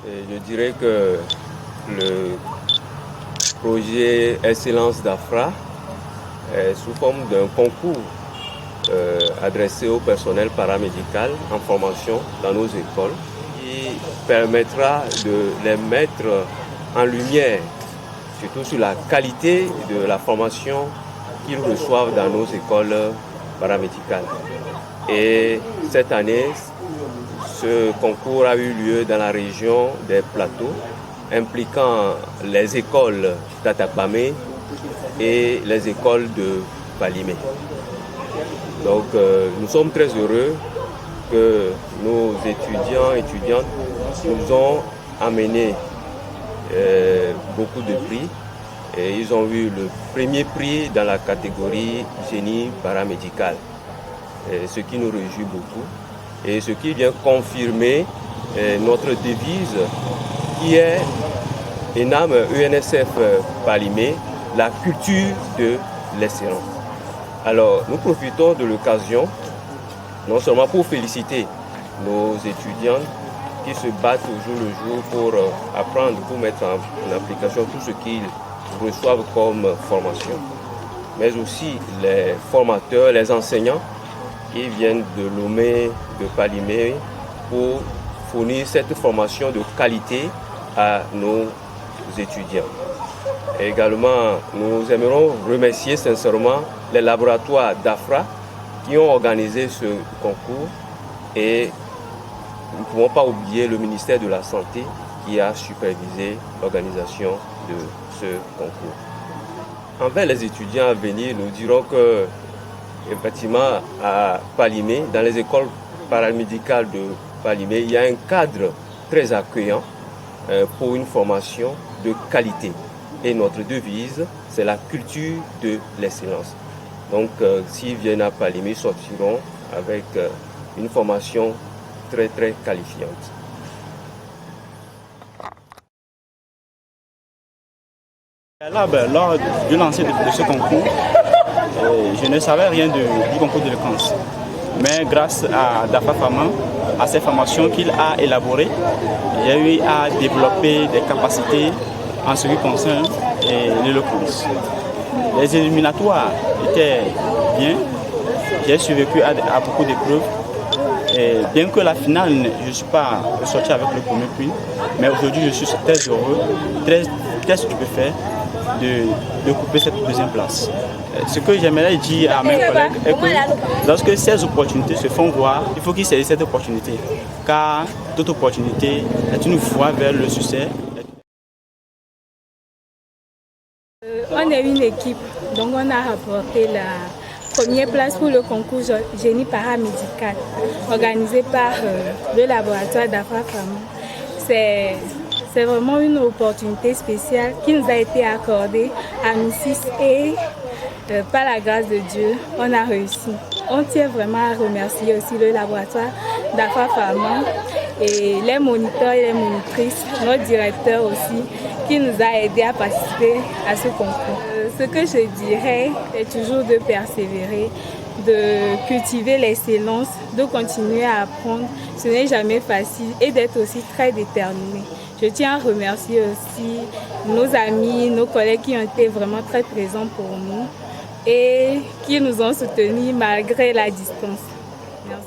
Et je dirais que le projet Excellence d'Afra est sous forme d'un concours adressé au personnel paramédical en formation dans nos écoles qui permettra de les mettre en lumière, surtout sur la qualité de la formation qu'ils reçoivent dans nos écoles paramédicales. Et cette année, ce concours a eu lieu dans la région des Plateaux, impliquant les écoles d'Atakpamé et les écoles de Palimé. Donc nous sommes très heureux que nos étudiants et étudiantes nous ont amené beaucoup de prix. Et ils ont eu le premier prix dans la catégorie génie paramédical, ce qui nous réjouit beaucoup. Et ce qui vient confirmer notre devise qui est ENAM UNSF Palimé, la culture de l'excellence. Alors nous profitons de l'occasion non seulement pour féliciter nos étudiants qui se battent au jour le jour pour apprendre, pour mettre en application tout ce qu'ils reçoivent comme formation, mais aussi les formateurs, les enseignants qui viennent de Lomé, de Palimé pour fournir cette formation de qualité à nos étudiants. Et également, nous aimerons remercier sincèrement les laboratoires d'Afra qui ont organisé ce concours et nous ne pouvons pas oublier le ministère de la Santé qui a supervisé l'organisation de ce concours. Envers les étudiants à venir, nous dirons que effectivement à Palimé, dans les écoles paramédicales de Palimé, il y a un cadre très accueillant pour une formation de qualité. Et notre devise, c'est la culture de l'excellence. Donc s'ils viennent à Palimé, ils sortiront avec une formation très très qualifiante. Lors du lancer de ce concours, je ne savais rien du concours de l'éloquence. Mais grâce à Dafa Fama, à ces formations qu'il a élaborées, j'ai eu à développer des capacités en ce qui concerne l'éloquence. Les éliminatoires étaient bien, j'ai survécu à beaucoup d'épreuves. Bien que la finale, je ne suis pas ressorti avec le premier prix, mais aujourd'hui je suis très heureux, très stupéfait de couper cette deuxième place. Ce que j'aimerais dire à mes collègues est que lorsque ces opportunités se font voir, il faut qu'ils saisissent cette opportunité, car toute opportunité est une voie vers le succès. On est une équipe, donc on a rapporté la première place pour le concours génie paramédical organisé par le laboratoire d'Afra Fama. C'est vraiment une opportunité spéciale qui nous a été accordée à nous six et par la grâce de Dieu, on a réussi. On tient vraiment à remercier aussi le laboratoire d'Afra Fama et les moniteurs et les monitrices, notre directeur aussi, qui nous a aidés à participer à ce concours. Ce que je dirais est toujours de persévérer, de cultiver l'excellence, de continuer à apprendre. Ce n'est jamais facile et d'être aussi très déterminé. Je tiens à remercier aussi nos amis, nos collègues qui ont été vraiment très présents pour nous et qui nous ont soutenus malgré la distance. Merci.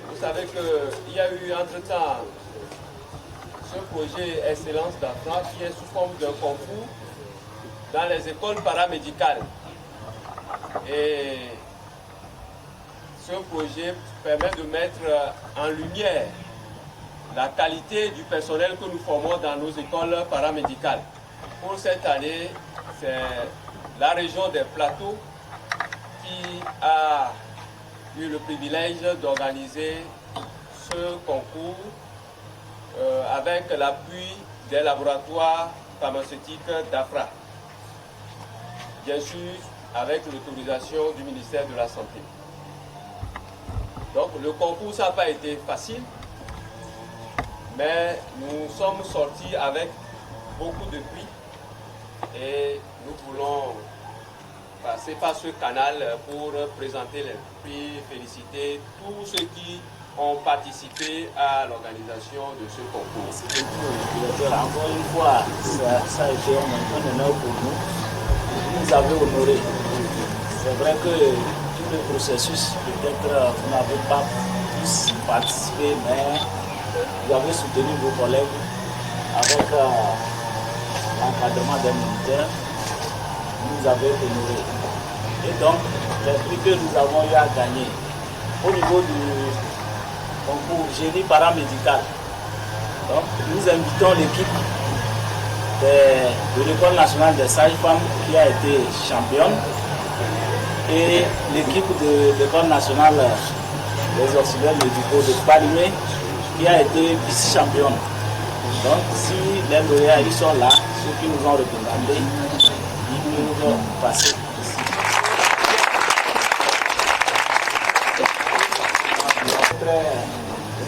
Vous savez qu'il y a eu entre-temps ce projet Excellence d'Afra qui est sous forme d'un concours dans les écoles paramédicales. Et ce projet permet de mettre en lumière la qualité du personnel que nous formons dans nos écoles paramédicales. Pour cette année, c'est la région des Plateaux qui a eu le privilège d'organiser ce concours avec l'appui des laboratoires pharmaceutiques d'Afra. Bien sûr, avec l'autorisation du ministère de la Santé. Donc le concours, ça n'a pas été facile, mais nous sommes sortis avec beaucoup de prix et nous voulons passer par ce canal pour présenter les prix, féliciter tous ceux qui ont participé à l'organisation de ce concours. Encore une fois, ça a été un honneur pour nous. Vous nous avez honorés. C'est vrai que tout le processus, peut-être vous n'avez pas tous participé, mais vous avez soutenu vos collègues avec l'encadrement des militaires. Vous nous avez honorés. Et donc, les prix que nous avons eu à gagner au niveau du concours génie paramédical. Donc, nous invitons l'équipe de l'École nationale des sages-femmes qui a été championne et l'équipe de l'École nationale des auxiliaires médicaux de Palimé qui a été vice-championne. Donc, si les lauréats ils sont là, ceux qui nous ont représentés, ils peuvent passer ici.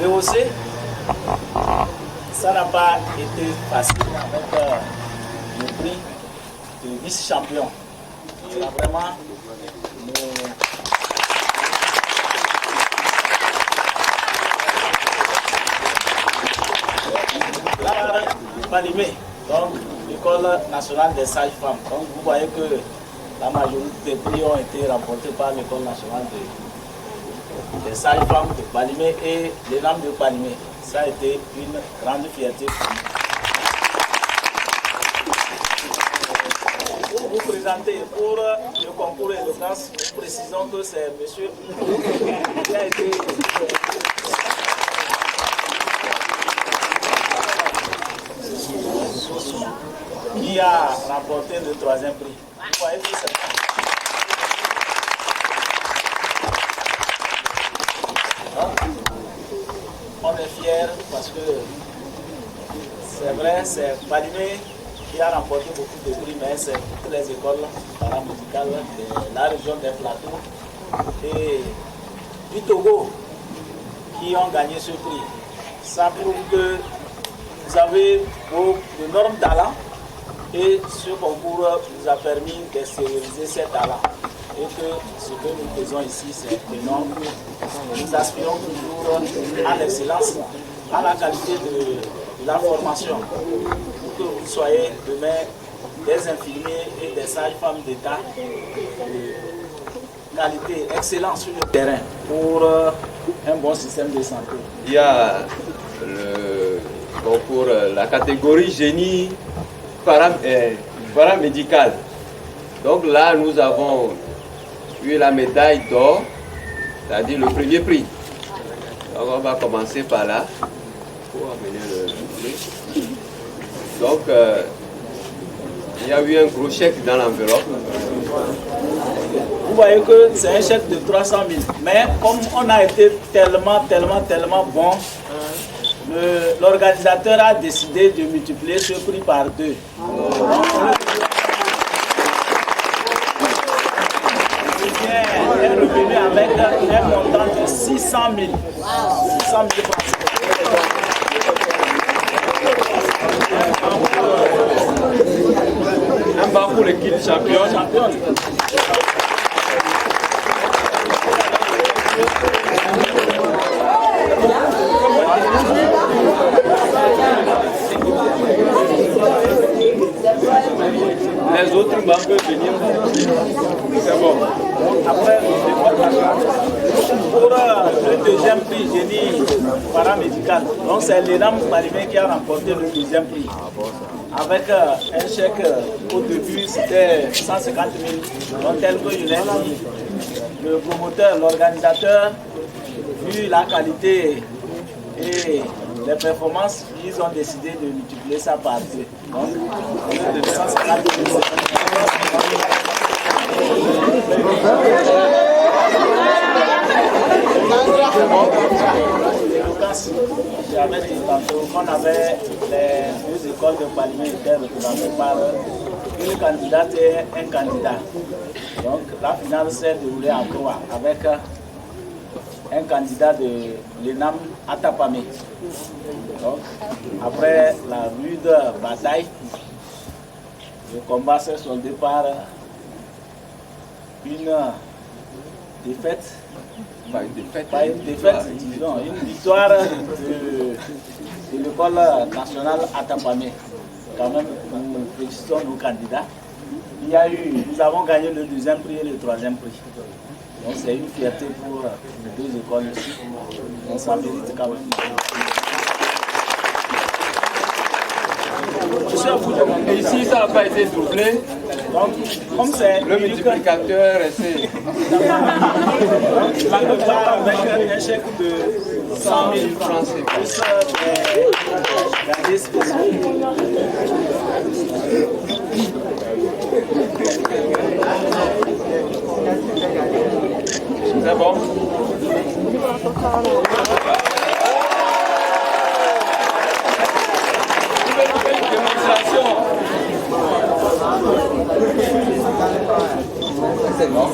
Rehaussé, ça n'a pas été facile avec le prix de vice-champion. C'est vraiment Palimé, donc l'École nationale des sages-femmes. Donc vous voyez que la majorité des prix ont été remportés par l'École nationale des sages-femmes de Palimé et les lames de Palimé. Ça a été une grande fierté pour nous. Pour vous présenter pour le concours d'éloquence, nous précisons que c'est monsieur qui a été qui a remporté le 3e prix. Vous voyez que c'est on est fiers parce que c'est vrai, c'est Palimé qui a remporté beaucoup de prix, mais c'est toutes les écoles paramédicales de la région des Plateaux et du Togo qui ont gagné ce prix. Ça prouve que vous avez d'énormes talents et ce concours nous a permis d'extérioriser ces talents. Et que ce que nous faisons ici, c'est énorme. Nous aspirons toujours à l'excellence, à la qualité de la formation, pour que vous soyez demain des infirmiers et des sages-femmes d'État de qualité, excellence sur le terrain pour un bon système de santé. Il y a le concours, la catégorie génie paramédical. Donc là, nous avons eu la médaille d'or, c'est-à-dire le premier prix. Donc on va commencer par là pour amener le prix. Donc il y a eu un gros chèque dans l'enveloppe. Vous voyez que c'est un chèque de 300 000. Mais comme on a été tellement bon, l'organisateur a décidé de multiplier ce prix par 2. Est revenu avec un montant de 600 000. 600 000 francs. Un banc pour l'équipe championne. Les autres membres peuvent venir. C'est bon. Après, pour le 2e prix génie paramédical, donc c'est l'ENAM Palimé qui a remporté le 2e prix. Avec un chèque au début, c'était 150 000. Donc tel que je l'ai dit, le promoteur, l'organisateur, vu la qualité et les performances, ils ont décidé de multiplier ça par 2. Donc, 250 000. J'avais dit tantôt qu'on avait les 2 écoles de Palimé étaient représentées par une candidate et un candidat. Donc la finale s'est déroulée en Croix avec un candidat de l'ENAM Atapamé. Donc après la rude bataille, le combat s'est soldé par une défaite. Pas une défaite, disons, une victoire de l'école nationale Atapamé. Quand même, nous félicitons nos candidats. Nous avons gagné le 2e prix et le 3e prix. Donc c'est une fierté pour les 2 écoles aussi. On s'en mérite quand même. Et ici, ça n'a pas été doublé. Donc, comme c'est le multiplicateur, c'est... La note va avec un chèque de 100 000 francs. Plus des spéciaux. C'est bon? C'est bon.